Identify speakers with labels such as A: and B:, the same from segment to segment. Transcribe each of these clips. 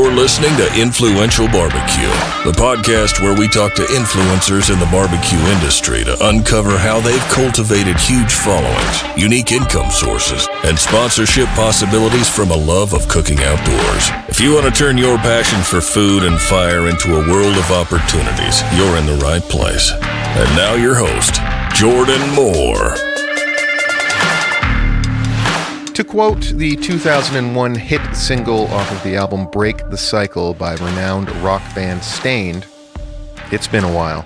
A: You're listening to Influential Barbecue, the podcast where we talk to influencers in the barbecue industry to uncover how they've cultivated huge followings, unique income sources, and sponsorship possibilities from a love of cooking outdoors. If you want to turn your passion for food and fire into a world of opportunities, you're in the right place. And now your host, Jordan Moore.
B: To quote the 2001 hit single off of the album Break the Cycle by renowned rock band Stained, it's been a while.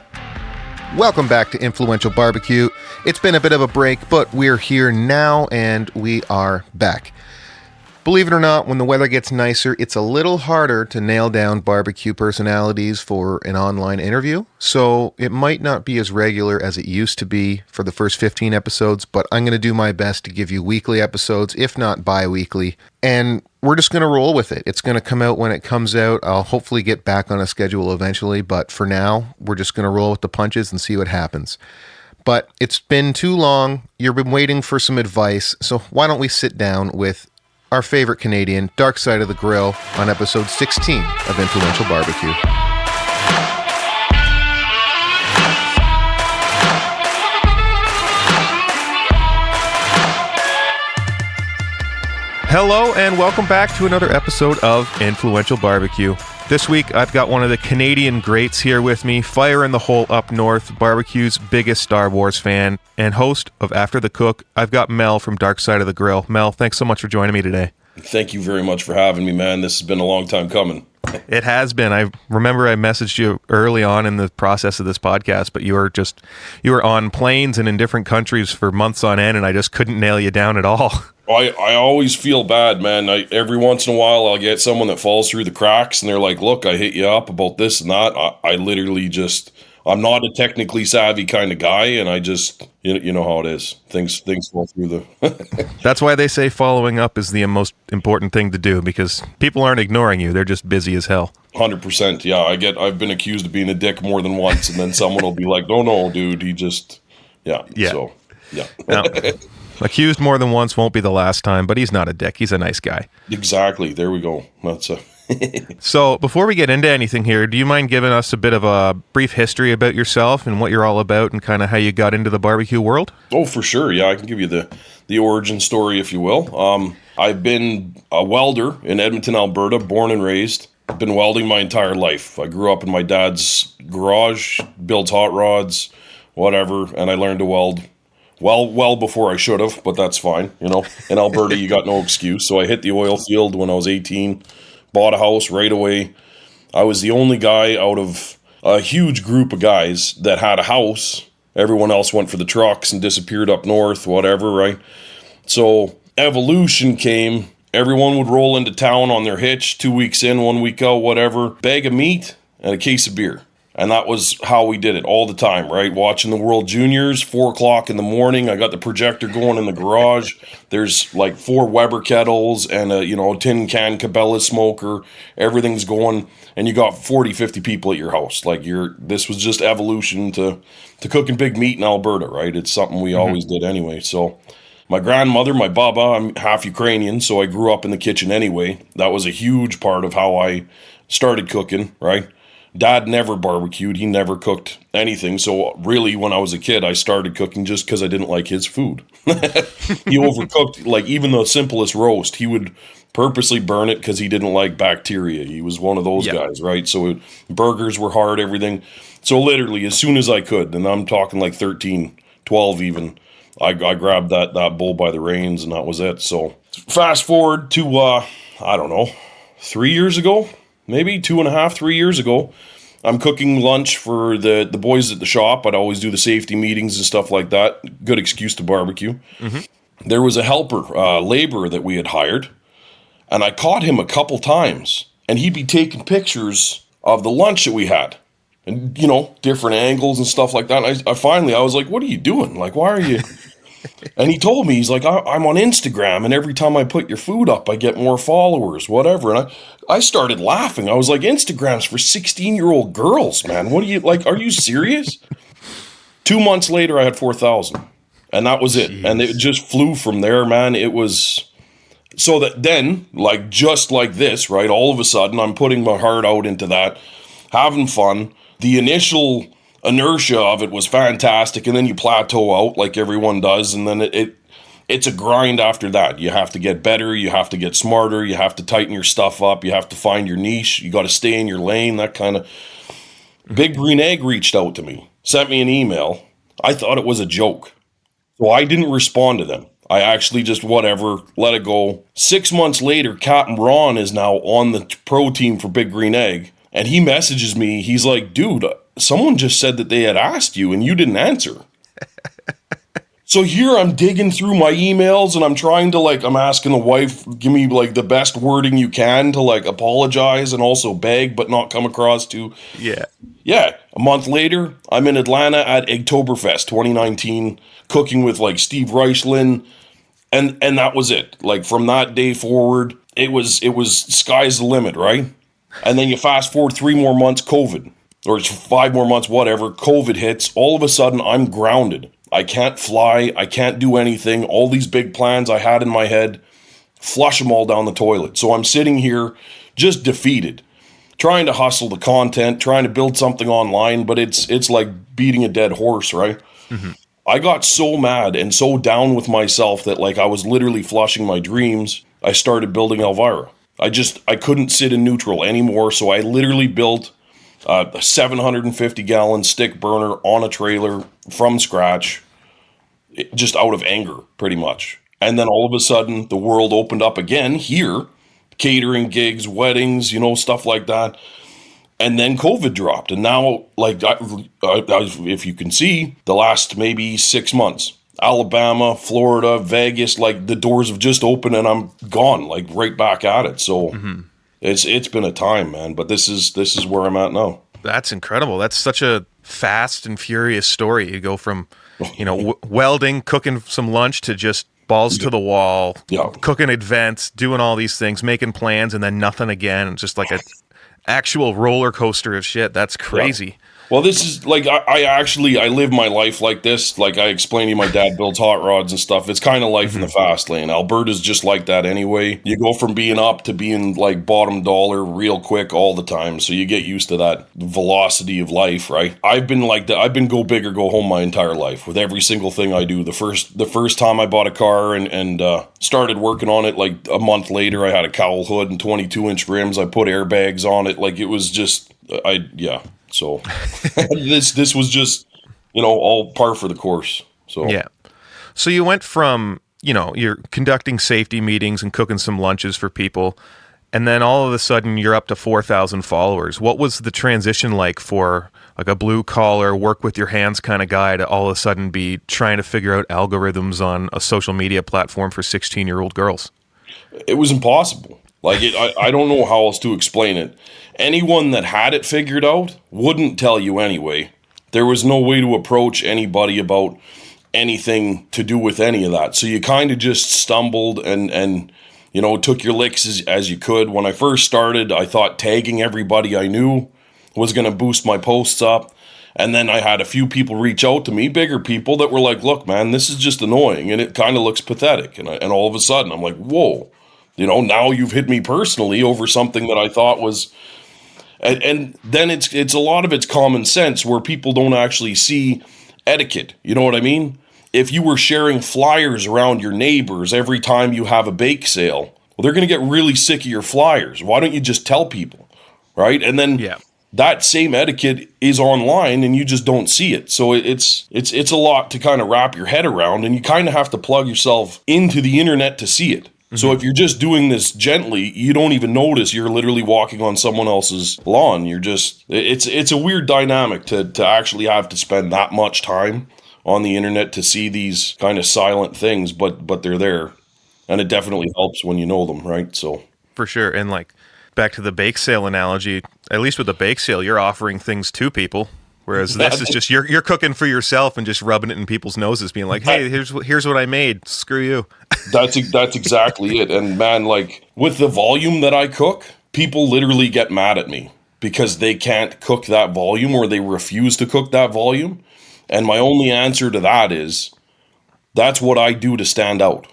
B: Welcome back to Influential Barbecue. It's been a bit of a break, but we're here now and we are back. Believe it or not, when the weather gets nicer, it's a little harder to nail down barbecue personalities for an online interview, so it might not be as regular as it used to be for the first 15 episodes, but I'm going to do my best to give you weekly episodes, if not bi-weekly, and we're just going to roll with it. It's going to come out when it comes out. I'll hopefully get back on a schedule eventually, but for now, we're just going to roll with the punches and see what happens. But it's been too long. You've been waiting for some advice, so why don't we sit down with our favorite Canadian, Dark Side of the Grill, on episode 16 of Influential Barbecue. Hello and welcome back to another episode of Influential Barbecue. This week I've got one of the Canadian greats here with me, fire in the hole up north, barbecue's biggest Star Wars fan, and host of After the Cook. I've got Mel from Dark Side of the Grill. Mel, thanks so much for joining me today.
C: Thank you very much for having me, man. This has been a long time coming.
B: It has been. I remember I messaged you early on in the process of this podcast, but you were on planes and in different countries for months on end, and I just couldn't nail you down at all.
C: I always feel bad, man. Every once in a while, I'll get someone that falls through the cracks, and they're like, look, I hit you up about this and that. I literally just, I'm not a technically savvy kind of guy, and I just, you know how it is. Things fall through the...
B: That's why they say following up is the most important thing to do, because people aren't ignoring you. They're just busy as hell.
C: 100%, yeah. I've been accused of being a dick more than once, and then someone will be like, no, dude, he just... Yeah. So, yeah.
B: Now, accused more than once won't be the last time, but he's not a dick. He's a nice guy.
C: Exactly. There we go. That's
B: So before we get into anything here, do you mind giving us a bit of a brief history about yourself and what you're all about and kind of how you got into the barbecue world?
C: Oh, for sure. Yeah, I can give you the origin story, if you will. I've been a welder in Edmonton, Alberta, born and raised. I've been welding my entire life. I grew up in my dad's garage, builds hot rods, whatever, and I learned to weld well before I should have, but that's fine. In Alberta, you got no excuse. So I hit the oil field when I was 18, bought a house right away. I was the only guy out of a huge group of guys that had a house. Everyone else went for the trucks and disappeared up north, whatever, right? So evolution came. Everyone would roll into town on their hitch, 2 weeks in, 1 week out, whatever, bag of meat and a case of beer. And that was how we did it all the time, right? Watching the World Juniors, 4 o'clock in the morning. I got the projector going in the garage. There's like 4 Weber kettles and a tin can Cabela smoker. Everything's going, and you got 40, 50 people at your house. Like this was just evolution to cooking big meat in Alberta, right? It's something we always did anyway. So my grandmother, my baba, I'm half Ukrainian, so I grew up in the kitchen anyway. That was a huge part of how I started cooking, right? Dad never barbecued. He never cooked anything. So really, when I was a kid, I started cooking just because I didn't like his food. He overcooked, like even the simplest roast. He would purposely burn it because he didn't like bacteria. He was one of those guys, right? So burgers were hard, everything. So literally, as soon as I could, and I'm talking like 13, 12 even, I grabbed that bull by the reins, and that was it. So fast forward to, I don't know, 3 years ago, maybe 2.5, 3 years ago, I'm cooking lunch for the boys at the shop. I'd always do the safety meetings and stuff like that. Good excuse to barbecue. Mm-hmm. There was a helper, laborer that we had hired, and I caught him a couple times, and he'd be taking pictures of the lunch that we had, and different angles and stuff like that. And I was like, "What are you doing? Like, why are you?" And he told me, he's like, I'm on Instagram, and every time I put your food up, I get more followers, whatever. And I started laughing. I was like, Instagram's for 16-year-old girls, man. What are you serious? 2 months later, I had 4,000, and that was it. Jeez. And it just flew from there, man. It was So that then, like, just like this, right, all of a sudden I'm putting my heart out into that, having fun. The initial inertia of it was fantastic, and then you plateau out like everyone does, and then it's a grind after that. You have to get better, you have to get smarter, you have to tighten your stuff up, you have to find your niche, you got to stay in your lane, that kind of. Big Green Egg reached out to me, sent me an email. I thought it was a joke, so I didn't respond to them. I actually just whatever, let it go. 6 months later, Captain Ron is now on the pro team for Big Green Egg, and he messages me. He's like, dude, someone just said that they had asked you and you didn't answer. So here I'm digging through my emails and I'm trying to I'm asking the wife, give me the best wording you can to apologize and also beg, but not come across too.
B: Yeah.
C: Yeah. A month later, I'm in Atlanta at Eggtoberfest 2019, cooking with Steve Reichlin. And that was it. From that day forward, it was sky's the limit, right? And then you fast forward 3 more months, COVID, or 5 more months, whatever, COVID hits. All of a sudden, I'm grounded. I can't fly. I can't do anything. All these big plans I had in my head, flush them all down the toilet. So I'm sitting here just defeated, trying to hustle the content, trying to build something online, but it's like beating a dead horse, right? Mm-hmm. I got so mad and so down with myself that I was literally flushing my dreams. I started building Elvira. I couldn't sit in neutral anymore, so I literally built a 750-gallon stick burner on a trailer from scratch, just out of anger, pretty much. And then all of a sudden, the world opened up again here, catering gigs, weddings, stuff like that. And then COVID dropped. And now, if you can see, the last maybe 6 months, Alabama, Florida, Vegas, the doors have just opened and I'm gone, right back at it. So it's been a time, man. But this is where I'm at now.
B: That's incredible. That's such a fast and furious story. You go from, welding, cooking some lunch to just balls to the wall, cooking events, doing all these things, making plans, and then nothing again. Just like a actual roller coaster of shit. That's crazy.
C: Yeah. Well, this is I live my life like this. I explained to you, my dad builds hot rods and stuff. It's kind of life in the fast lane. Alberta's just like that anyway. You go from being up to being bottom dollar real quick all the time. So you get used to that velocity of life, right? I've been like that. I've been go big or go home my entire life with every single thing I do. The first time I bought a car and started working on it, a month later, I had a cowl hood and 22-inch rims. I put airbags on it. It was just, So this was just, all par for the course. So
B: yeah. So you went from, you're conducting safety meetings and cooking some lunches for people, and then all of a sudden you're up to 4,000 followers. What was the transition like for a blue collar, work with your hands kind of guy to all of a sudden be trying to figure out algorithms on a social media platform for 16-year-old girls?
C: It was impossible. I don't know how else to explain it. Anyone that had it figured out wouldn't tell you anyway. There was no way to approach anybody about anything to do with any of that. So you kind of just stumbled and took your licks as you could. When I first started, I thought tagging everybody I knew was going to boost my posts up. And then I had a few people reach out to me, bigger people, that were like, look, man, this is just annoying and it kind of looks pathetic. And all of a sudden I'm like, whoa. Now you've hit me personally over something that I thought was, and then it's a lot of it's common sense where people don't actually see etiquette. You know what I mean? If you were sharing flyers around your neighbors every time you have a bake sale, well, they're going to get really sick of your flyers. Why don't you just tell people, right? And then that same etiquette is online and you just don't see it. So it's a lot to kind of wrap your head around, and you kind of have to plug yourself into the internet to see it. So if you're just doing this gently, you don't even notice you're literally walking on someone else's lawn. You're just, it's a weird dynamic to actually have to spend that much time on the internet to see these kind of silent things, but they're there. And it definitely helps when you know them, right? So
B: for sure. And back to the bake sale analogy, at least with the bake sale, you're offering things to people. Whereas this is just you're cooking for yourself and just rubbing it in people's noses, being like, "Hey, here's what I made. Screw you."
C: That's exactly it. And man, with the volume that I cook, people literally get mad at me because they can't cook that volume or they refuse to cook that volume. And my only answer to that is, that's what I do to stand out.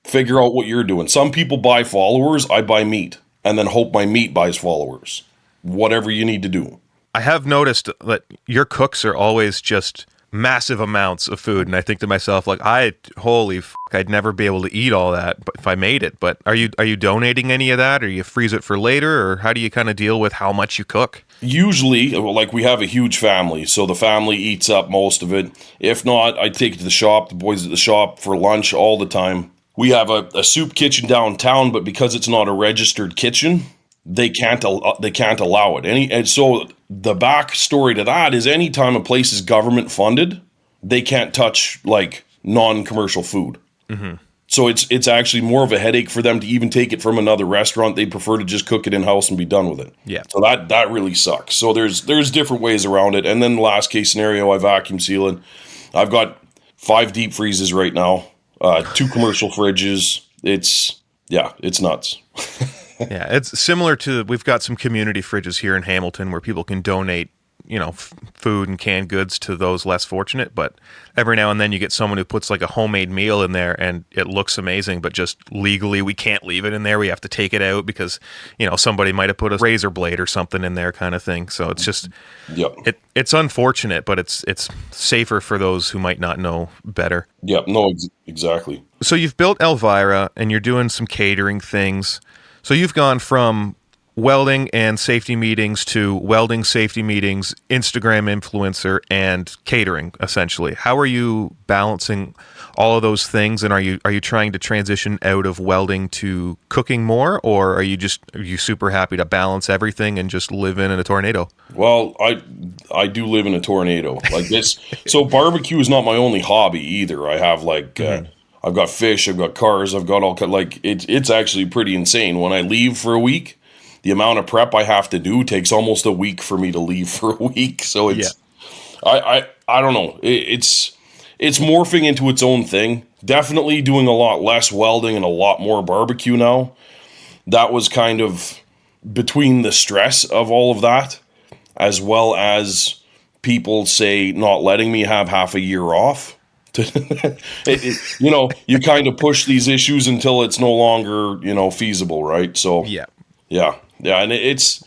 C: Figure out what you're doing. Some people buy followers. I buy meat and then hope my meat buys followers. Whatever you need to do.
B: I have noticed that your cooks are always just massive amounts of food, and I think to myself, like, I'd never be able to eat all that if I made it. But are you donating any of that, or you freeze it for later, or how do you kind of deal with how much you cook?
C: Usually, like, we have a huge family, so the family eats up most of it. If not, I take it to the shop, the boys at the shop for lunch all the time. We have a soup kitchen downtown, but because it's not a registered kitchen, they can't allow it. And so the backstory to that is anytime a place is government funded, they can't touch like non-commercial food. Mm-hmm. So it's actually more of a headache for them to even take it from another restaurant. They prefer to just cook it in-house and be done with it.
B: Yeah.
C: So that really sucks. So there's different ways around it. And then the last case scenario, I vacuum seal it. I've got 5 deep freezes right now, 2 commercial fridges. It's nuts.
B: Yeah, it's similar to, we've got some community fridges here in Hamilton where people can donate, food and canned goods to those less fortunate. But every now and then you get someone who puts like a homemade meal in there and it looks amazing, but just legally we can't leave it in there. We have to take it out because, somebody might have put a razor blade or something in there kind of thing. So it's just, it's unfortunate, but it's safer for those who might not know better.
C: Yep, no, exactly.
B: So you've built Elvira and you're doing some catering things. So you've gone from welding and safety meetings to welding, safety meetings, Instagram influencer, and catering, essentially. How are you balancing all of those things? And are you trying to transition out of welding to cooking more? Or are you super happy to balance everything and just live in a tornado?
C: Well, I do live in a tornado like this. So barbecue is not my only hobby either. I have I've got fish, I've got cars, I've got all it's actually pretty insane. When I leave for a week, the amount of prep I have to do takes almost a week for me to leave for a week. So it's, I don't know. It's morphing into its own thing. Definitely doing a lot less welding and a lot more barbecue now. That was kind of between the stress of all of that, as well as people say not letting me have half a year off. You kind of push these issues until it's no longer, feasible, right? So yeah, and it's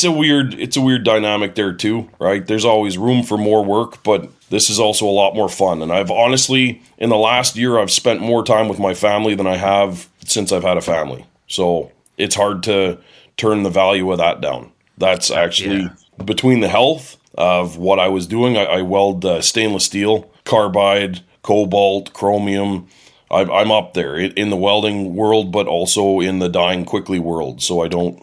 C: a weird dynamic there too, right? There's always room for more work, but this is also a lot more fun. And I've honestly, in the last year, I've spent more time with my family than I have since I've had a family. So it's hard to turn the value of that down. That's actually between the health of what I was doing. I weld stainless steel, carbide, cobalt, chromium. I'm up there in the welding world, but also in the dying quickly world. So I don't,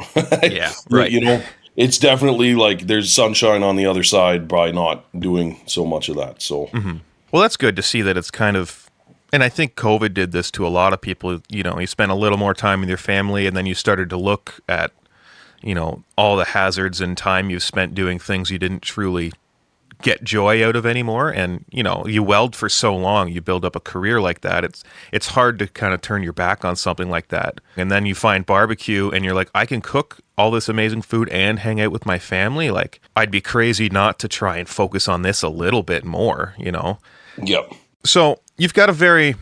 C: right. It's definitely like there's sunshine on the other side by not doing so much of that. So,
B: Well, that's good to see that it's kind of, and I think COVID did this to a lot of people. You spent a little more time with your family and then you started to look at, all the hazards and time you've spent doing things you didn't truly get joy out of anymore. And you weld for so long, you build up a career like that, it's hard to kind of turn your back on something like that. And then you find barbecue and you're like, I can cook all this amazing food and hang out with my family. Like, I'd be crazy not to try and focus on this a little bit more.
C: Yep.
B: So you've got a very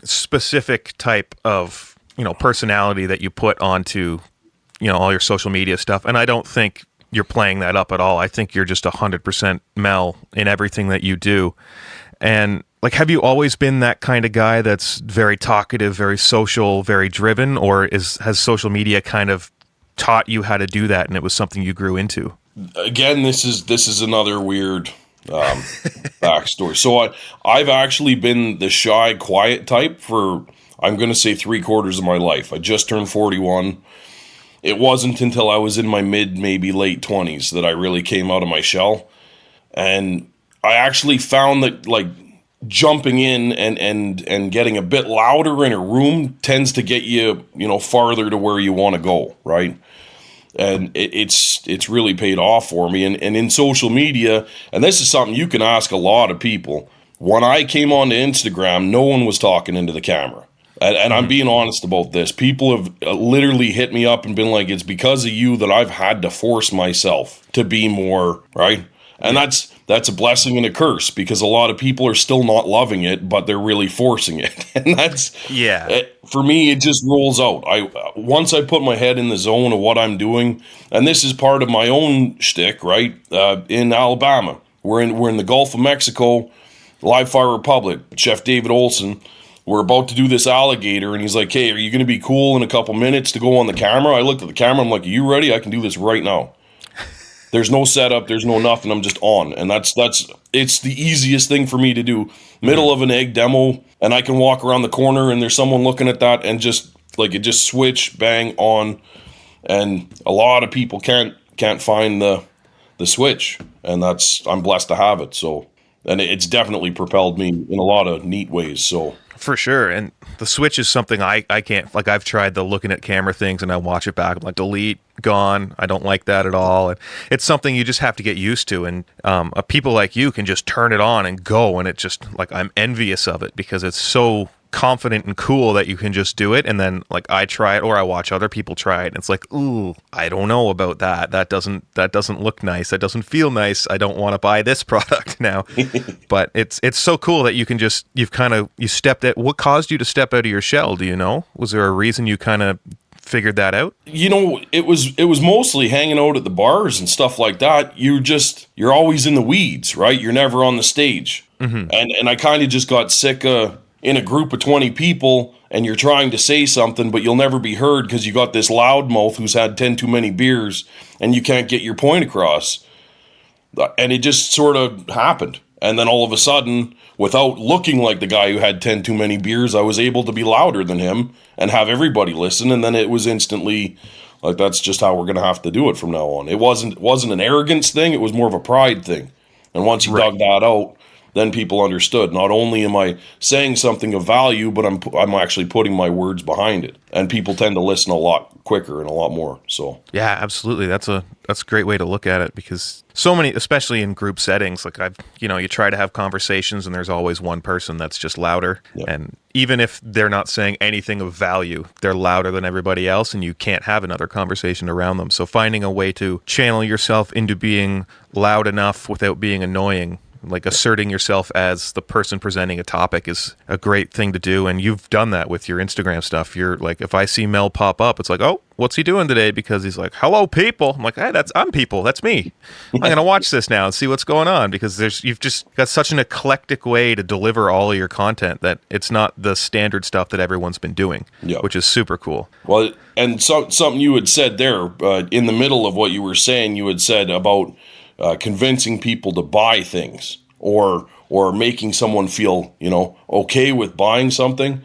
B: specific type of personality that you put onto all your social media stuff, and I don't think you're playing that up at all. I think you're just 100% Mel in everything that you do. And like, have you always been that kind of guy that's very talkative, very social, very driven, or has social media kind of taught you how to do that and it was something you grew into?
C: Again, this is another weird backstory. So I've actually been the shy, quiet type for, I'm going to say, 3/4 of my life. I just turned 41. It wasn't until I was in my mid, maybe late 20s that I really came out of my shell. And I actually found that like jumping in and getting a bit louder in a room tends to get you, farther to where you want to go, right? And it's really paid off for me. And in social media, and this is something you can ask a lot of people, when I came onto Instagram, no one was talking into the camera. And I'm being honest about this. People have literally hit me up and been like, it's because of you that I've had to force myself to be more, right? And that's that's a blessing and a curse, because a lot of people are still not loving it, but they're really forcing it. And that's, for me, it just rolls out. Once I put my head in the zone of what I'm doing, and this is part of my own shtick, right? In Alabama, we're in the Gulf of Mexico, Live Fire Republic, Chef David Olson. We're about to do this alligator, and he's like, hey, are you going to be cool in a couple minutes to go on the camera? I looked at the camera, I'm like, are you ready? I can do this right now. There's no setup, there's no nothing, I'm just on. And it's the easiest thing for me to do. Middle of an egg demo, and I can walk around the corner and there's someone looking at that, and just switch, bang, on. And a lot of people can't find the switch, and I'm blessed to have it. So, and it's definitely propelled me in a lot of neat ways. So
B: for sure. And the switch is something I can't, like, I've tried the looking at camera things and I watch it back. I'm like, delete, gone. I don't like that at all. And it's something you just have to get used to. And people like you can just turn it on and go. And it just, like, I'm envious of it because it's so confident and cool that you can just do it. And then, like, I try it or I watch other people try it, and it's like, ooh, I don't know about that. That doesn't look nice. That doesn't feel nice. I don't want to buy this product now. But it's so cool that you can just, you stepped at, what caused you to step out of your shell? Do you know? Was there a reason you kind of figured that out?
C: It was mostly hanging out at the bars and stuff like that. You're always in the weeds, right? You're never on the stage. Mm-hmm. And I kind of just got sick of, in a group of 20 people, and you're trying to say something, but you'll never be heard because you got this loudmouth who's had 10 too many beers, and you can't get your point across. And it just sort of happened. And then all of a sudden, without looking like the guy who had 10 too many beers, I was able to be louder than him and have everybody listen. And then it was instantly like, that's just how we're going to have to do it from now on. It wasn't an arrogance thing. It was more of a pride thing. And once you dug that out, then people understood. Not only am I saying something of value, but I'm actually putting my words behind it. And people tend to listen a lot quicker and a lot more. So yeah,
B: absolutely. That's a great way to look at it, because so many, especially in group settings, like you try to have conversations and there's always one person that's just louder. Yeah. And even if they're not saying anything of value, they're louder than everybody else, and you can't have another conversation around them. So finding a way to channel yourself into being loud enough without being annoying, like asserting yourself as the person presenting a topic, is a great thing to do. And you've done that with your Instagram stuff. You're like, if I see Mel pop up, it's like, oh, what's he doing today? Because he's like, hello, people. I'm like, hey, I'm people. That's me. I'm going to watch this now and see what's going on, because you've just got such an eclectic way to deliver all of your content that it's not the standard stuff that everyone's been doing, which is super cool.
C: Well, and something you had said there in the middle of what you were saying, you had said about convincing people to buy things, or making someone feel, okay with buying something.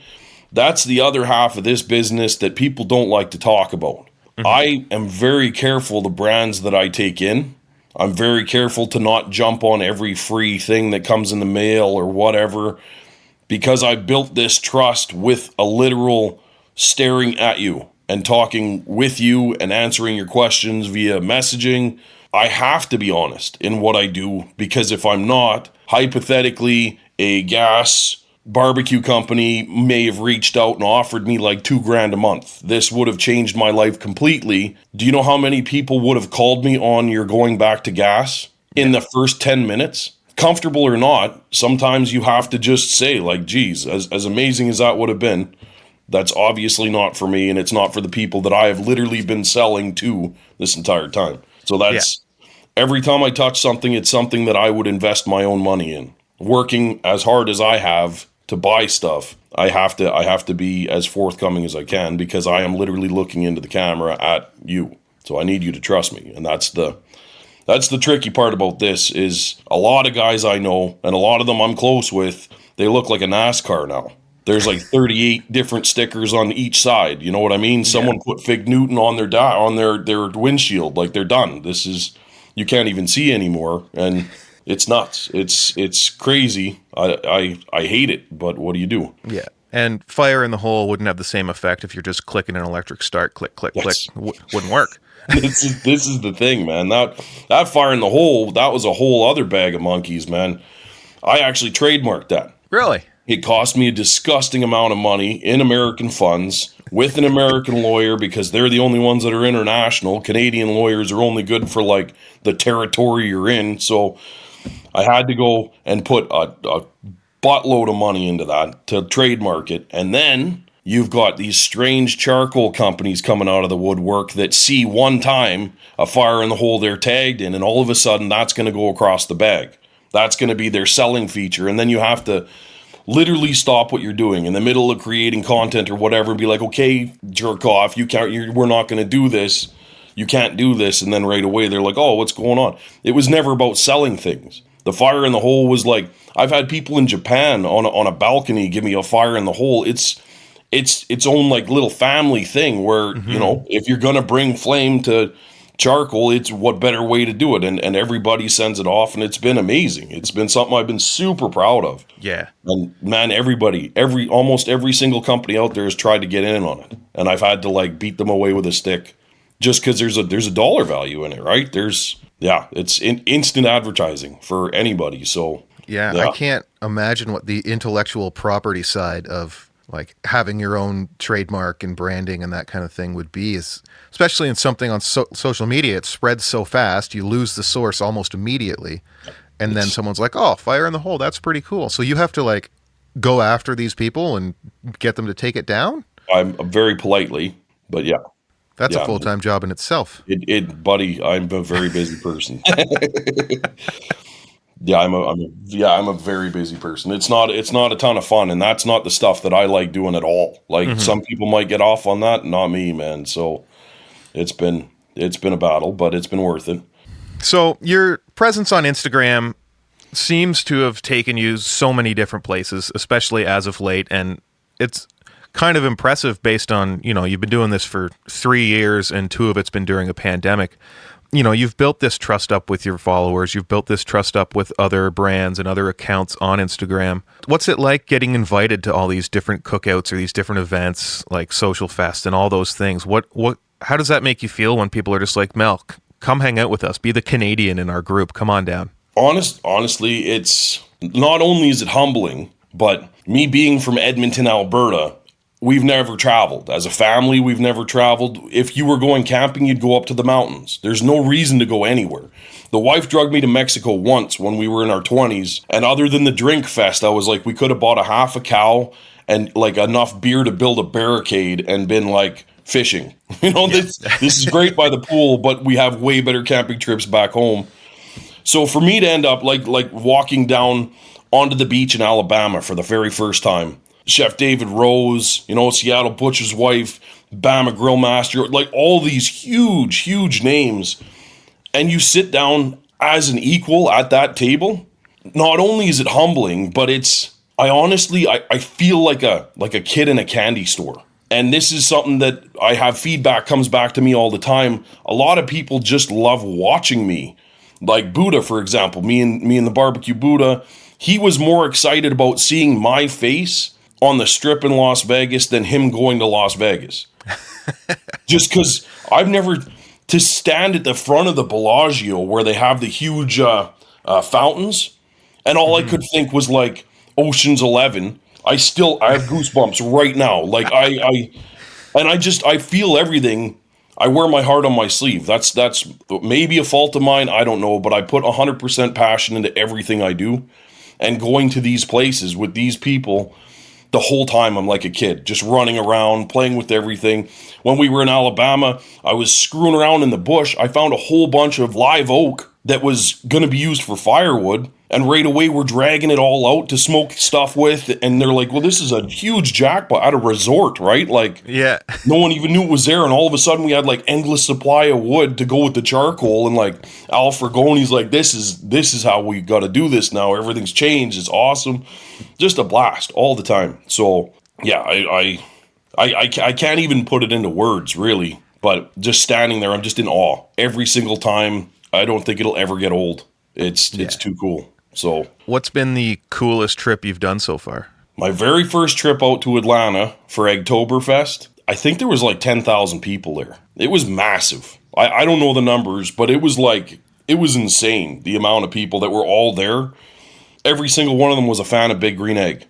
C: That's the other half of this business that people don't like to talk about. Mm-hmm. I am very careful the brands that I take in. I'm very careful to not jump on every free thing that comes in the mail or whatever, because I built this trust with a literal staring at you and talking with you and answering your questions via messaging. I have to be honest in what I do, because if I'm not, hypothetically, a gas barbecue company may have reached out and offered me like $2,000 a month. This would have changed my life completely. Do you know how many people would have called me on you're going back to gas in the first 10 minutes? Comfortable or not, sometimes you have to just say, like, geez, as amazing as that would have been, that's obviously not for me, and it's not for the people that I have literally been selling to this entire time. So that's... Every time I touch something, it's something that I would invest my own money in. Working as hard as I have to buy stuff, I have to be as forthcoming as I can, because I am literally looking into the camera at you. So I need you to trust me. And that's the tricky part about this, is a lot of guys I know, and a lot of them I'm close with, they look like a NASCAR now. There's like 38 different stickers on each side. You know what I mean? Someone put Fig Newton on their windshield. Like, they're done. This is... You can't even see anymore, and it's nuts. It's crazy. I hate it, but what do you do?
B: Yeah, and fire in the hole wouldn't have the same effect if you're just clicking an electric start, click, click, click. Wouldn't work.
C: This is the thing, man. That fire in the hole, that was a whole other bag of monkeys, man. I actually trademarked that.
B: Really?
C: It cost me a disgusting amount of money in American funds with an American lawyer, because they're the only ones that are international. Canadian lawyers are only good for like the territory you're in. So I had to go and put a buttload of money into that to trademark it. And then you've got these strange charcoal companies coming out of the woodwork that see one time a fire in the hole they're tagged in, and all of a sudden that's going to go across the bag. That's going to be their selling feature. And then you have to literally stop what you're doing in the middle of creating content or whatever and be like, okay, jerk off, we're not going to do this. You can't do this. And then right away they're like, oh, what's going on? It was never about selling things. The fire in the hole was like, I've had people in Japan on a balcony give me a fire in the hole. It's its own like little family thing where, you know, if you're going to bring flame to charcoal, it's what better way to do it. And everybody sends it off, and it's been amazing. It's been something I've been super proud of.
B: Yeah.
C: And man, almost every single company out there has tried to get in on it. And I've had to like beat them away with a stick just because there's a dollar value in it, right? It's instant advertising for anybody. So
B: yeah, I can't imagine what the intellectual property side of like having your own trademark and branding and that kind of thing would be, especially in something on social media. It spreads so fast, you lose the source almost immediately. And then someone's like, oh, fire in the hole, that's pretty cool. So you have to like go after these people and get them to take it down?
C: I'm very politely, but yeah.
B: That's a full-time job in itself.
C: Buddy, I'm a very busy person. Yeah, I'm a very busy person. It's not a ton of fun, and that's not the stuff that I like doing at all. Like some people might get off on that, not me, man. So it's been a battle, but it's been worth it.
B: So your presence on Instagram seems to have taken you so many different places, especially as of late, and it's kind of impressive based on, you know, you've been doing this for 3 years and 2 of it's been during a pandemic. You know, you've built this trust up with your followers. You've built this trust up with other brands and other accounts on Instagram. What's it like getting invited to all these different cookouts or these different events like Social Fest and all those things? How does that make you feel when people are just like, Mel, come hang out with us, be the Canadian in our group, come on down?
C: Honestly, it's not only is it humbling, but me being from Edmonton, Alberta, we've never traveled. As a family, we've never traveled. If you were going camping, you'd go up to the mountains. There's no reason to go anywhere. The wife drugged me to Mexico once when we were in our 20s, and other than the drink fest, I was like, we could have bought a half a cow and like enough beer to build a barricade and been like fishing. You know, this is great by the pool, but we have way better camping trips back home. So for me to end up like walking down onto the beach in Alabama for the very first time, Chef David Rose, you know, Seattle Butcher's wife, Bama Grill Master, like all these huge, huge names. And you sit down as an equal at that table. Not only is it humbling, but I feel like a kid in a candy store. And this is something that I have feedback comes back to me all the time. A lot of people just love watching me. Like Buddha, for example, me and the barbecue Buddha, he was more excited about seeing my face on the strip in Las Vegas than him going to Las Vegas. Just because I've never, to stand at the front of the Bellagio where they have the huge fountains, and all I could think was like Ocean's 11. I have goosebumps right now. Like I feel everything. I wear my heart on my sleeve. That's maybe a fault of mine. I don't know, but I put 100% passion into everything I do, and going to these places with these people. The whole time I'm like a kid, just running around, playing with everything. When we were in Alabama, I was screwing around in the bush. I found a whole bunch of live oak that was going to be used for firewood. And right away, we're dragging it all out to smoke stuff with. And they're like, well, this is a huge jackpot at a resort, right? Like,
B: yeah,
C: no one even knew it was there. And all of a sudden, we had like endless supply of wood to go with the charcoal. And like Al Fragoni's like, this is how we got to do this now. Everything's changed. It's awesome. Just a blast all the time. So yeah, I can't even put it into words really. But just standing there, I'm just in awe every single time. I don't think it'll ever get old. It's too cool. So,
B: what's been the coolest trip you've done so far?
C: My very first trip out to Atlanta for Eggtoberfest, I think there was like 10,000 people there. It was massive. I don't know the numbers, but it was insane, the amount of people that were all there. Every single one of them was a fan of Big Green Egg.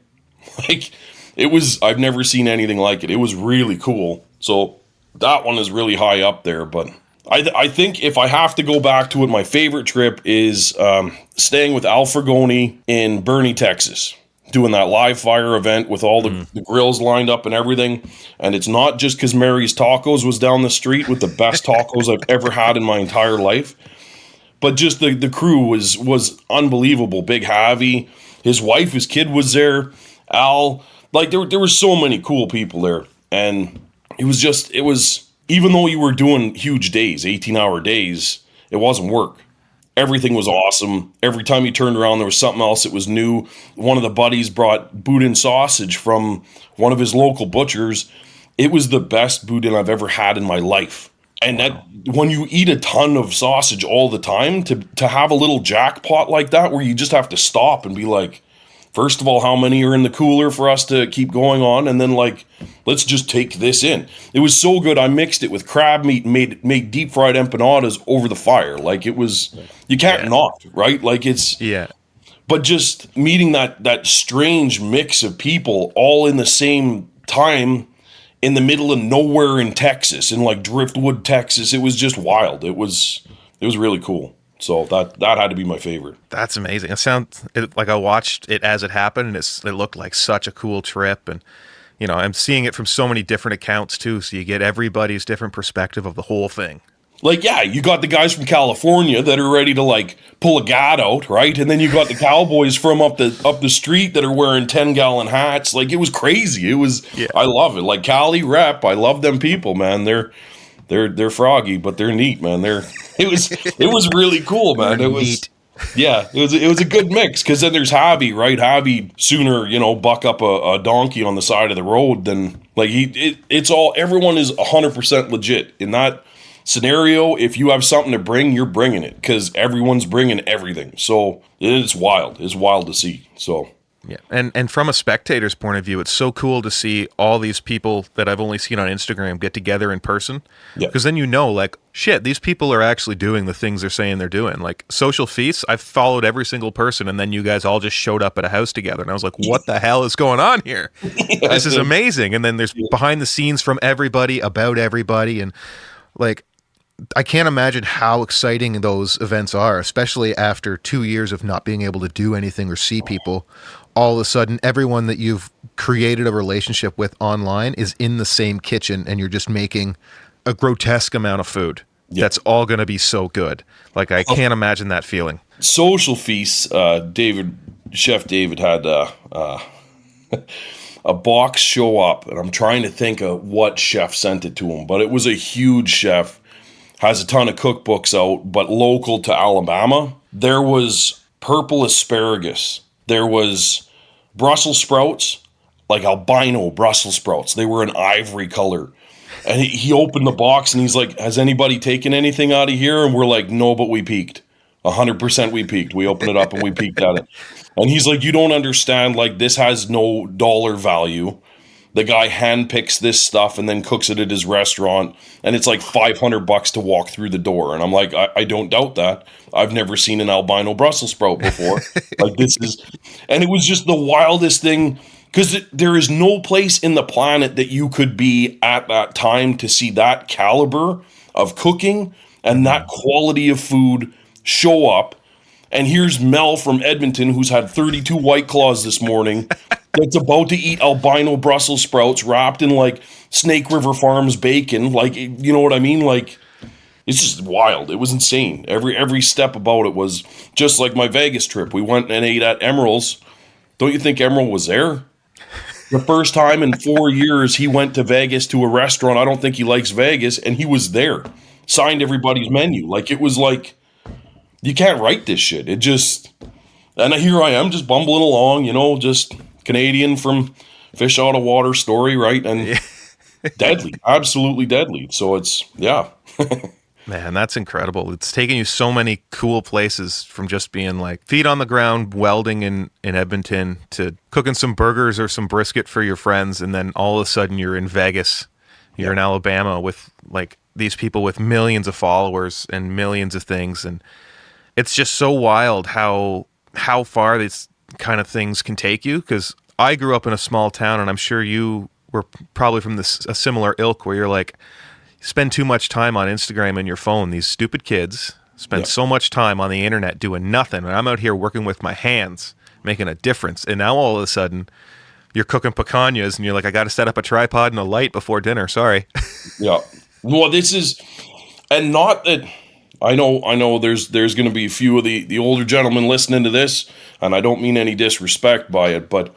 C: Like, I've never seen anything like it. It was really cool. So, that one is really high up there, but I think if I have to go back to it, my favorite trip is staying with Al Fragoni in Boerne, Texas, doing that live fire event with all the grills lined up and everything. And it's not just because Mary's Tacos was down the street with the best tacos I've ever had in my entire life, but just the crew was unbelievable. Big Javi, his wife, his kid was there. Al, like there were so many cool people there. And it was, even though you were doing huge days, 18-hour days, it wasn't work. Everything was awesome. Every time you turned around, there was something else that was new. One of the buddies brought boudin sausage from one of his local butchers. It was the best boudin I've ever had in my life. And that, when you eat a ton of sausage all the time, to have a little jackpot like that where you just have to stop and be like, first of all, how many are in the cooler for us to keep going on? And then, like, let's just take this in. It was so good. I mixed it with crab meat and made deep fried empanadas over the fire. Like, it was, you can't not, right? Like, it's, but just meeting that strange mix of people all in the same time in the middle of nowhere in Texas, in like Driftwood, Texas. It was just wild. It was really cool. So that had to be my favorite.
B: That's amazing. It sounds like I watched it as it happened, and it looked like such a cool trip. And, you know, I'm seeing it from so many different accounts too, so you get everybody's different perspective of the whole thing.
C: Like, yeah, you got the guys from California that are ready to like pull a gat out, right? And then you got the cowboys from up the street that are wearing 10-gallon hats. Like, it was crazy. It was, I love it. Like, Cali rep, I love them people, man. They're froggy, but they're neat, man. It was really cool, man. It was neat. Yeah, it was a good mix, because then there's Javi, right? Javi sooner, buck up a donkey on the side of the road than like it's all, everyone is 100% legit in that scenario. If you have something to bring, you're bringing it, because everyone's bringing everything. So it's wild. It's wild to see. So.
B: Yeah, and from a spectator's point of view, it's so cool to see all these people that I've only seen on Instagram get together in person. Yeah. Because then like, shit, these people are actually doing the things they're saying they're doing. Like, social feasts, I've followed every single person, and then you guys all just showed up at a house together. And I was like, what the hell is going on here? This is amazing. And then there's behind the scenes from everybody, about everybody. And, like, I can't imagine how exciting those events are, especially after 2 years of not being able to do anything or see people. All of a sudden, everyone that you've created a relationship with online is in the same kitchen, and you're just making a grotesque amount of food. That's all going to be so good. Like, I can't imagine that feeling.
C: Social feasts, Chef David had a box show up, and I'm trying to think of what chef sent it to him, but it was a huge chef, has a ton of cookbooks out, but local to Alabama. There was purple asparagus. There was Brussels sprouts, like albino Brussels sprouts. They were an ivory color. And he opened the box and he's like, has anybody taken anything out of here? And we're like, no, but we peeked. 100% we peeked. We opened it up and we peeked at it. And he's like, you don't understand. Like, this has no dollar value. The guy handpicks this stuff and then cooks it at his restaurant, and it's like $500 to walk through the door. And I'm like, I don't doubt that. I've never seen an albino Brussels sprout before. Like, this is, and it was just the wildest thing, because there is no place in the planet that you could be at that time to see that caliber of cooking and that quality of food show up. And here's Mel from Edmonton, who's had 32 White Claws this morning, that's about to eat albino Brussels sprouts wrapped in like Snake River Farms bacon. Like, you know what I mean? Like, it's just wild. It was insane. Every step about it was just like my Vegas trip. We went and ate at Emerald's. Don't you think Emerald was there? The first time in 4 years he went to Vegas to a restaurant. I don't think he likes Vegas, and he was there. Signed everybody's menu. Like, it was like, you can't write this shit. It just, and here I am just bumbling along, just Canadian from fish out of water story, right? And deadly, absolutely deadly. So it's, yeah.
B: Man, that's incredible. It's taken you so many cool places, from just being like feet on the ground welding in Edmonton to cooking some burgers or some brisket for your friends, and then all of a sudden you're in Vegas, you're in Alabama with like these people with millions of followers and millions of things. And it's just so wild how far these kind of things can take you, because I grew up in a small town, and I'm sure you were probably from a similar ilk, where you're like, spend too much time on Instagram and your phone. These stupid kids spend so much time on the internet doing nothing. And I'm out here working with my hands, making a difference. And now all of a sudden, you're cooking picanhas and you're like, I got to set up a tripod and a light before dinner. Sorry.
C: Yeah. Well, this is, and not that, I know there's going to be a few of the older gentlemen listening to this, and I don't mean any disrespect by it, but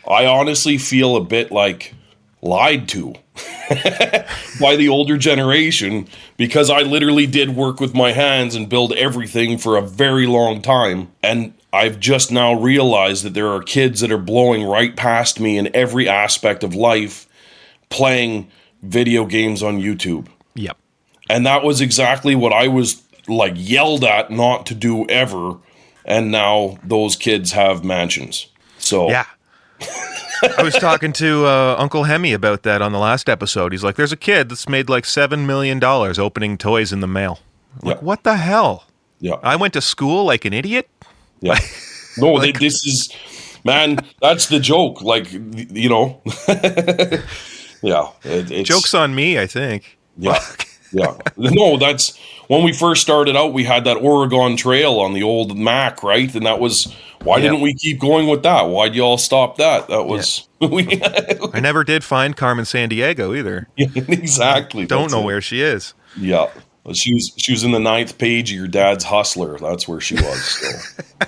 C: I honestly feel a bit like lied to by the older generation, because I literally did work with my hands and build everything for a very long time. And I've just now realized that there are kids that are blowing right past me in every aspect of life, playing video games on YouTube.
B: Yep.
C: And that was exactly what I was like yelled at not to do ever. And now those kids have mansions. So
B: yeah. I was talking to Uncle Hemi about that on the last episode. He's like, there's a kid that's made like $7 million opening toys in the mail. I'm like, what the hell?
C: Yeah.
B: I went to school like an idiot?
C: Yeah. No, this is, man, that's the joke. Like, you know. Yeah.
B: Joke's on me, I think.
C: Yeah. Yeah. No, that's, when we first started out, we had that Oregon Trail on the old Mac, right? And that was, why didn't we keep going with that? Why'd you all stop that? That was,
B: I never did find Carmen Sandiego either.
C: Yeah, exactly.
B: Don't know where she is.
C: Yeah. She was in the 9th page of your dad's Hustler. That's where she was. So.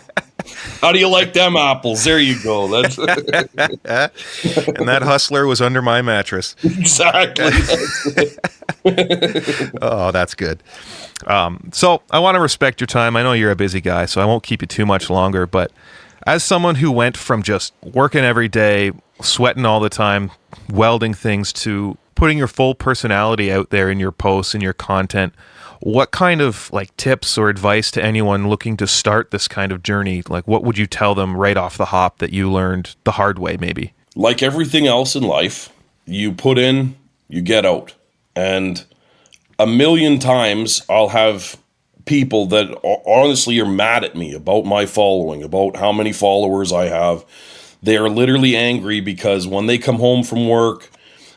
C: How do you like them apples? There you go. That's
B: and that Hustler was under my mattress.
C: Exactly.
B: Oh, that's good. So I want to respect your time. I know you're a busy guy, so I won't keep you too much longer. But as someone who went from just working every day, sweating all the time, welding things, to putting your full personality out there in your posts and your content, what kind of like tips or advice to anyone looking to start this kind of journey? Like, what would you tell them right off the hop that you learned the hard way, maybe?
C: Like everything else in life, you put in, you get out. And a million times I'll have people that honestly are mad at me about my following, about how many followers I have. They are literally angry because when they come home from work,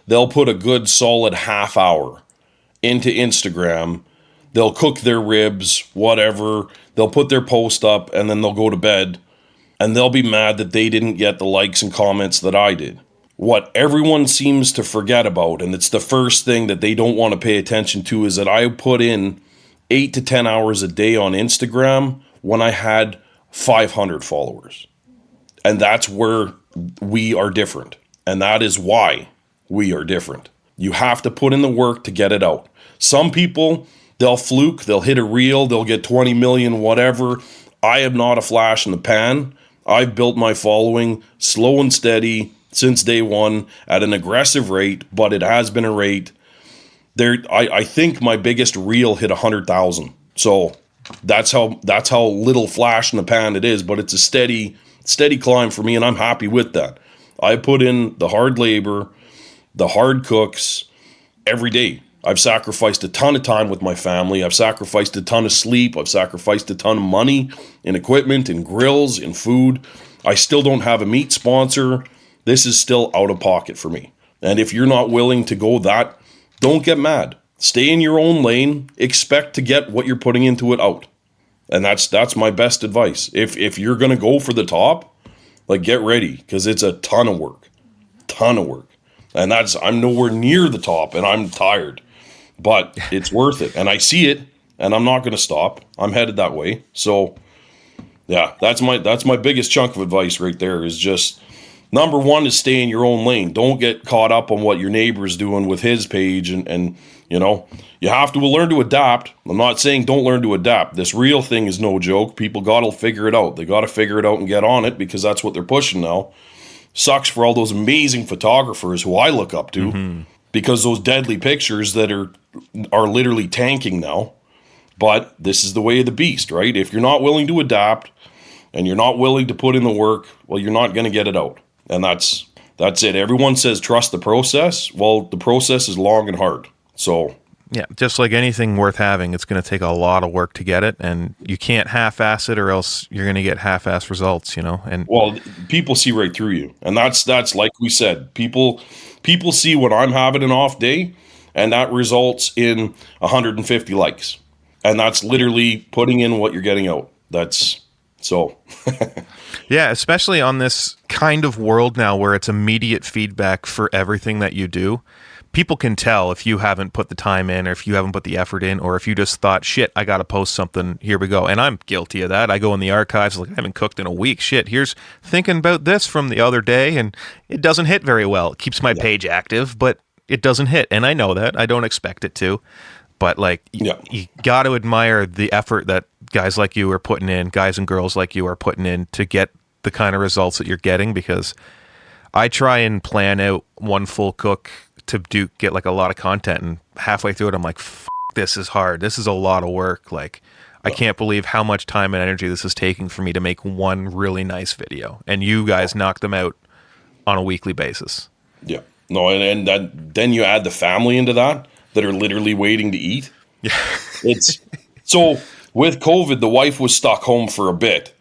C: they'll put a good solid half hour into Instagram. They'll cook their ribs, whatever. They'll put their post up and then they'll go to bed. And they'll be mad that they didn't get the likes and comments that I did. What everyone seems to forget about, and it's the first thing that they don't want to pay attention to, is that I put in 8 to 10 hours a day on Instagram when I had 500 followers. And that's where we are different. And that is why we are different. You have to put in the work to get it out. Some people, they'll fluke, they'll hit a reel, they'll get 20 million, whatever. I am not a flash in the pan. I've built my following slow and steady since day one at an aggressive rate, but it has been a rate. I think my biggest reel hit 100,000. So that's how little flash in the pan it is, but it's a steady climb for me, and I'm happy with that. I put in the hard labor, the hard cooks every day. I've sacrificed a ton of time with my family. I've sacrificed a ton of sleep. I've sacrificed a ton of money in equipment, in grills, in food. I still don't have a meat sponsor. This is still out of pocket for me. And if you're not willing to go that, don't get mad. Stay in your own lane. Expect to get what you're putting into it out. And that's my best advice. If you're going to go for the top, like, get ready, because it's a ton of work. And I'm nowhere near the top, and I'm tired. But it's worth it. And I see it, and I'm not going to stop. I'm headed that way. So, yeah, that's my biggest chunk of advice right there, is just, number one is stay in your own lane. Don't get caught up on what your neighbor's doing with his page. And you know, you have to learn to adapt. I'm not saying don't learn to adapt. This real thing is no joke. People got to figure it out. They got to figure it out and get on it, because that's what they're pushing now. Sucks for all those amazing photographers who I look up to, because those deadly pictures that are literally tanking now. But this is the way of the beast, right? If you're not willing to adapt and you're not willing to put in the work, well, you're not going to get it out. And that's it. Everyone says trust the process. Well, the process is long and hard. So
B: yeah, just like anything worth having, it's going to take a lot of work to get it, and you can't half-ass it, or else you're going to get half-ass results, you know. And
C: well, people see right through you, and that's like we said. People see when I'm having an off day, and that results in 150 likes. And that's literally putting in what you're getting out. That's so.
B: Yeah, especially on this kind of world now where it's immediate feedback for everything that you do. People can tell if you haven't put the time in, or if you haven't put the effort in, or if you just thought, shit, I got to post something. Here we go. And I'm guilty of that. I go in the archives, like, I haven't cooked in a week. Shit, here's thinking about this from the other day, and it doesn't hit very well. It keeps my page active, but it doesn't hit. And I know that. I don't expect it to. But, like, you got to admire the effort that guys like you are putting in, guys and girls like you are putting in to get the kind of results that you're getting, because I try and plan out one full cook to get like a lot of content, and halfway through it I'm like, this is hard, this is a lot of work, like I can't believe how much time and energy this is taking for me to make one really nice video, and you guys knock them out on a weekly basis. And then you add the family into that are literally waiting to eat. It's so with COVID, the wife was stuck home for a bit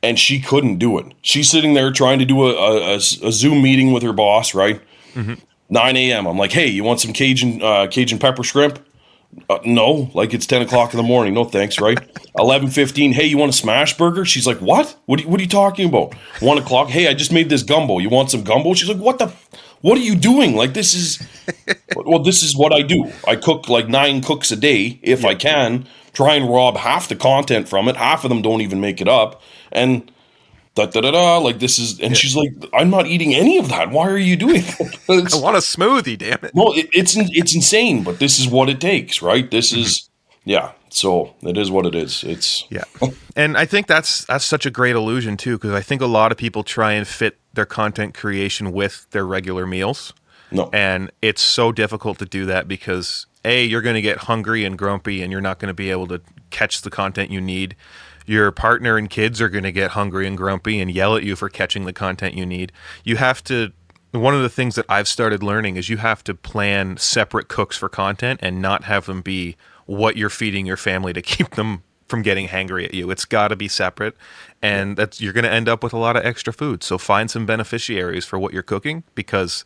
B: and she couldn't do it. She's sitting there trying to do a Zoom meeting with her boss, right? 9 a.m. I'm like, hey, you want some Cajun pepper shrimp? No, like it's 10 o'clock in the morning. No, thanks, right? 11:15. Hey, you want a smash burger? She's like, what? What are you talking about? 1 o'clock. Hey, I just made this gumbo. You want some gumbo? She's like, what are you doing? Like, this is what I do. I cook like 9 cooks a day if I can. Try and rob half the content from it. Half of them don't even make it up. And like this is, and she's like, I'm not eating any of that. Why are you doing that? I want a smoothie, damn it.
C: No, it's insane, but this is what it takes, right? This is, so it is what it is. It's
B: and I think that's such a great illusion too, because I think a lot of people try and fit their content creation with their regular meals.
C: No.
B: And it's so difficult to do that because you're going to get hungry and grumpy, and you're not going to be able to catch the content you need. Your partner and kids are going to get hungry and grumpy and yell at you for catching the content you need. You have to, one of the things that I've started learning is you have to plan separate cooks for content and not have them be what you're feeding your family to keep them from getting hangry at you. It's got to be separate, and you're going to end up with a lot of extra food. So find some beneficiaries for what you're cooking, because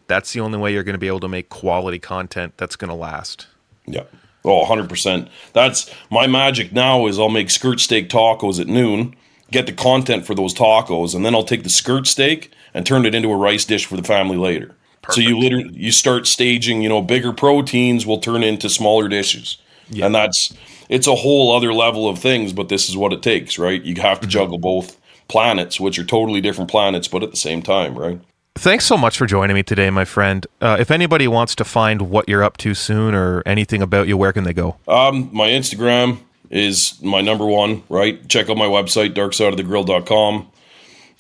B: that's the only way you're going to be able to make quality content that's going to last.
C: Yeah. Oh, 100%. That's my magic now is I'll make skirt steak tacos at noon, get the content for those tacos, and then I'll take the skirt steak and turn it into a rice dish for the family later. Perfect. So you start staging, bigger proteins will turn into smaller dishes. Yeah. And it's a whole other level of things, but this is what it takes, right? You have to juggle both planets, which are totally different planets, but at the same time, right?
B: Thanks so much for joining me today, my friend. If anybody wants to find what you're up to soon or anything about you, where can they go?
C: My Instagram is my number one, right? Check out my website, darksideofthegrill.com.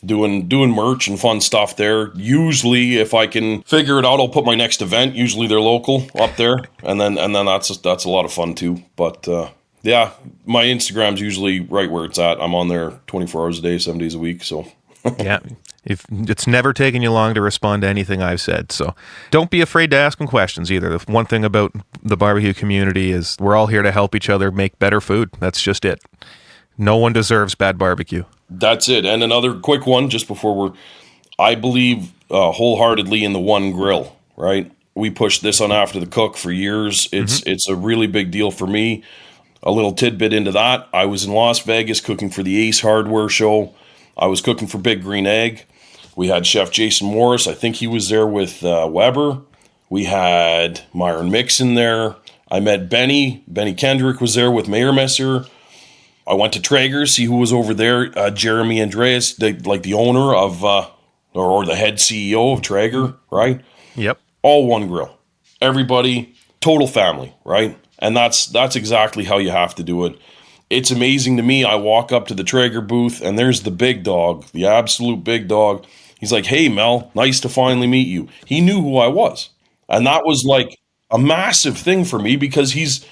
C: Doing merch and fun stuff there. Usually, if I can figure it out, I'll put my next event. Usually they're local up there. And then that's a lot of fun too. But my Instagram's usually right where it's at. I'm on there 24 hours a day, 7 days a week. So
B: yeah. It's never taken you long to respond to anything I've said, so don't be afraid to ask them questions either. The one thing about the barbecue community is we're all here to help each other make better food. That's just it. No one deserves bad barbecue. That's it.
C: And another quick one, just before I believe wholeheartedly in the one grill, right? We pushed this on After the Cook for years. It's a really big deal for me. A little tidbit into that. I was in Las Vegas cooking for the Ace Hardware show. I was cooking for Big Green Egg. We had Chef Jason Morris. I think he was there with Weber. We had Myron Mixon there. I met Benny. Benny Kendrick was there with Mayor Messer. I went to Traeger, see who was over there. Jeremy Andreas, the owner of, or the head CEO of Traeger, right?
B: Yep.
C: All one grill. Everybody, total family, right? And that's exactly how you have to do it. It's amazing to me. I walk up to the Traeger booth, and there's the big dog, the absolute big dog. He's like, hey, Mel, nice to finally meet you. He knew who I was. And that was like a massive thing for me because he's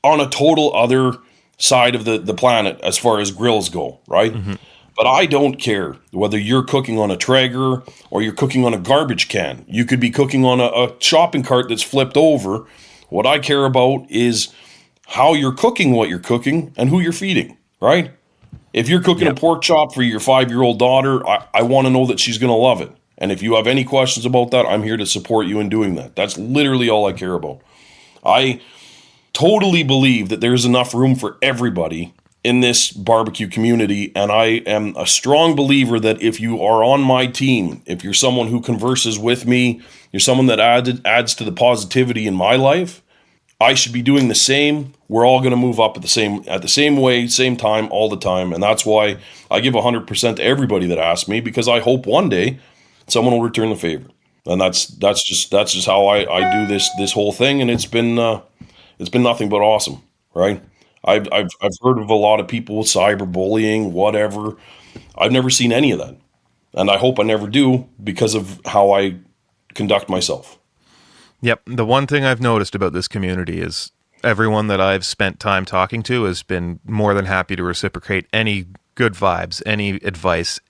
C: on a total other side of the planet as far as grills go, right? Mm-hmm. But I don't care whether you're cooking on a Traeger or you're cooking on a garbage can. You could be cooking on a shopping cart that's flipped over. What I care about is how you're cooking what you're cooking and who you're feeding, right? If you're cooking a pork chop for your 5-year-old daughter, I want to know that she's going to love it. And if you have any questions about that, I'm here to support you in doing that. That's literally all I care about. I totally believe that there's enough room for everybody in this barbecue community, and I am a strong believer that if you are on my team, if you're someone who converses with me, you're someone that adds to the positivity in my life, I should be doing the same. We're all going to move up at the same way, same time, all the time, and that's why I give 100% to everybody that asks me, because I hope one day someone will return the favor, and that's just how I do this whole thing, and it's been nothing but awesome, right? I've heard of a lot of people with cyberbullying, whatever. I've never seen any of that, and I hope I never do because of how I conduct myself.
B: Yep. The one thing I've noticed about this community is everyone that I've spent time talking to has been more than happy to reciprocate any good vibes, any advice,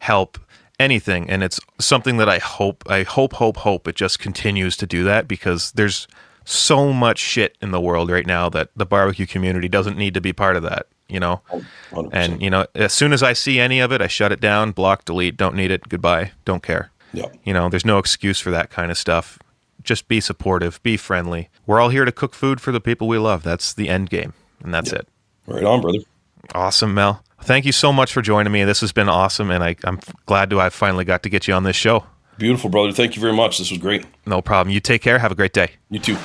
B: help, anything. And it's something that I hope it just continues to do that, because there's so much shit in the world right now that the barbecue community doesn't need to be part of that,
C: 100%.
B: And, as soon as I see any of it, I shut it down, block, delete, don't need it, goodbye, don't care.
C: Yeah.
B: There's no excuse for that kind of stuff. Just be supportive, be friendly. We're all here to cook food for the people we love. That's the end game, and that's it.
C: Right on, brother.
B: Awesome, Mel. Thank you so much for joining me. This has been awesome, and I'm glad I finally got to get you on this show.
C: Beautiful, brother. Thank you very much. This was great.
B: No problem. You take care. Have a great day.
C: You too.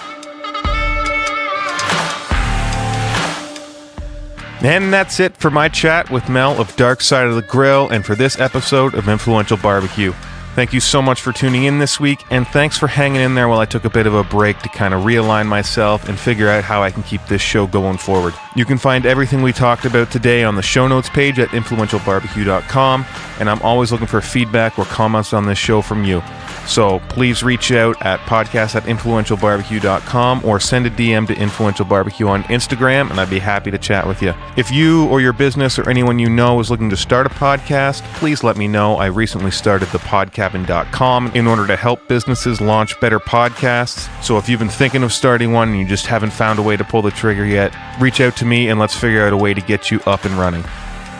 B: And that's it for my chat with Mel of Dark Side of the Grill, and for this episode of Influential Barbecue. Thank you so much for tuning in this week, and thanks for hanging in there while I took a bit of a break to kind of realign myself and figure out how I can keep this show going forward. You can find everything we talked about today on the show notes page at influentialbarbecue.com, and I'm always looking for feedback or comments on this show from you. So please reach out at podcast@influentialbarbecue.com or send a DM to Influential Barbecue on Instagram, and I'd be happy to chat with you. If you or your business or anyone you know is looking to start a podcast, please let me know. I recently started the podcabin.com in order to help businesses launch better podcasts. So if you've been thinking of starting one and you just haven't found a way to pull the trigger yet, reach out to me and let's figure out a way to get you up and running.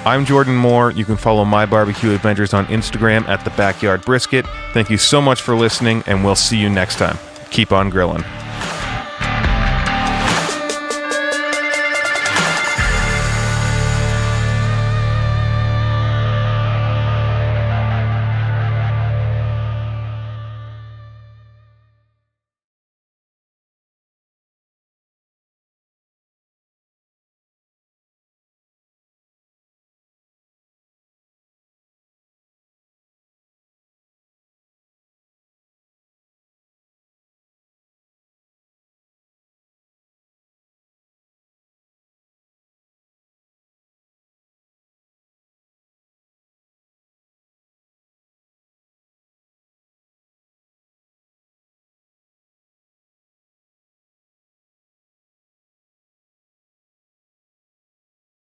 B: I'm Jordan Moore. You can follow my barbecue adventures on Instagram at The Backyard Brisket. Thank you so much for listening, and we'll see you next time. Keep on grilling.